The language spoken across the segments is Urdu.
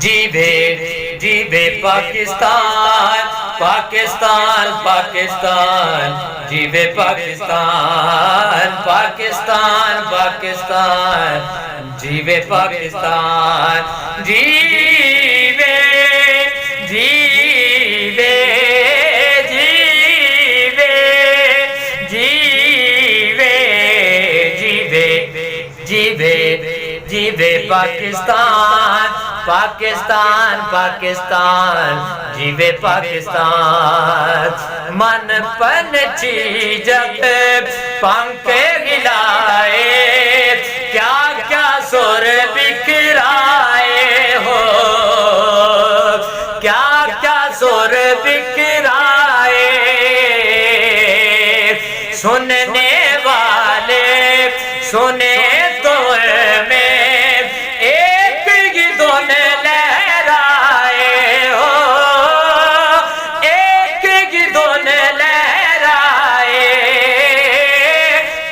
جیوے پاکستان پاکستان پاکستان، جیوے پاکستان پاکستان پاکستان، جیوے پاکستان، جیوے جیوے جیوے جیوے جیوے جیوے جیوے پاکستان پاکستان پاکستان، جیوے پاکستان، من پنچھی جب پنکھ ہلائے، کیا کیا سر بکھرائے ہو، کیا کیا سر بکھرائے، سننے والے سنے تو میں ایک ہی دھن لہرائے ہو، ایک ہی دھن لہرائے،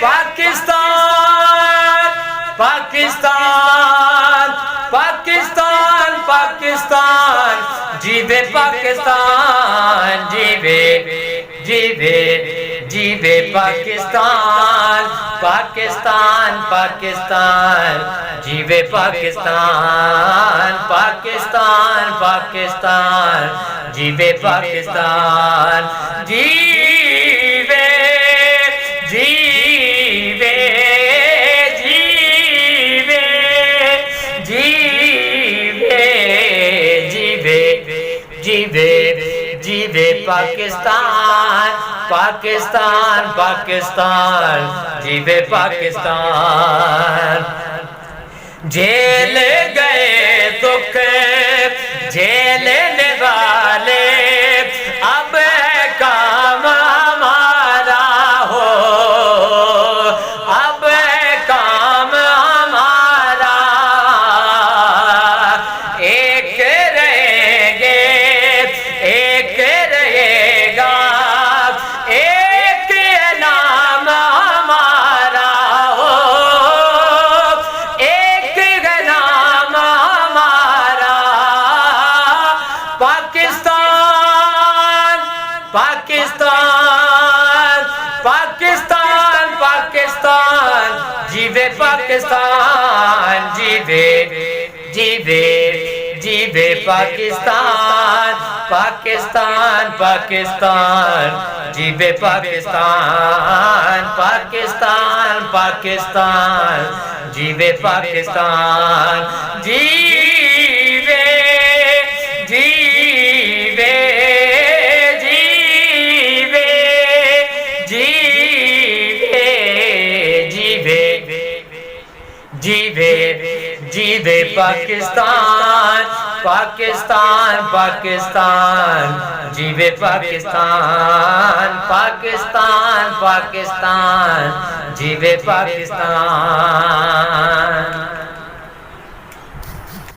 پاکستان پاکستان پاکستان پاکستان، جیوے پاکستان، جیوے جیوے جیوے پاکستان پاکستان پاکستان، جیوے پاکستان پاکستان پاکستان، جیوے پاکستان، جیوے جیوے جیوے جیوے جیوے جیوے جیوے پاکستان پاکستان پاکستان، جیوے پاکستان، جیل گئے دکھ جھیلنے والے، اب کام ہمارا ہو، اب کام ہمارا، ایک رہیں گے ایک رہے گا، ایک نام ہمارا ہو، ایک نام ہمارا، پاکستان پاکستان پاکستان پاکستان، جیوے پاکستان، جیوے جیوے جیوے پاکستان پاکستان پاکستان، جیوے پاکستان پاکستان پاکستان، جیوے پاکستان، جیوے جیوے جیوے جیوے جیوے جیوے جیوے پاکستان پاکستان پاکستان، جیوے پاکستان پاکستان پاکستان، جیوے پاکستان۔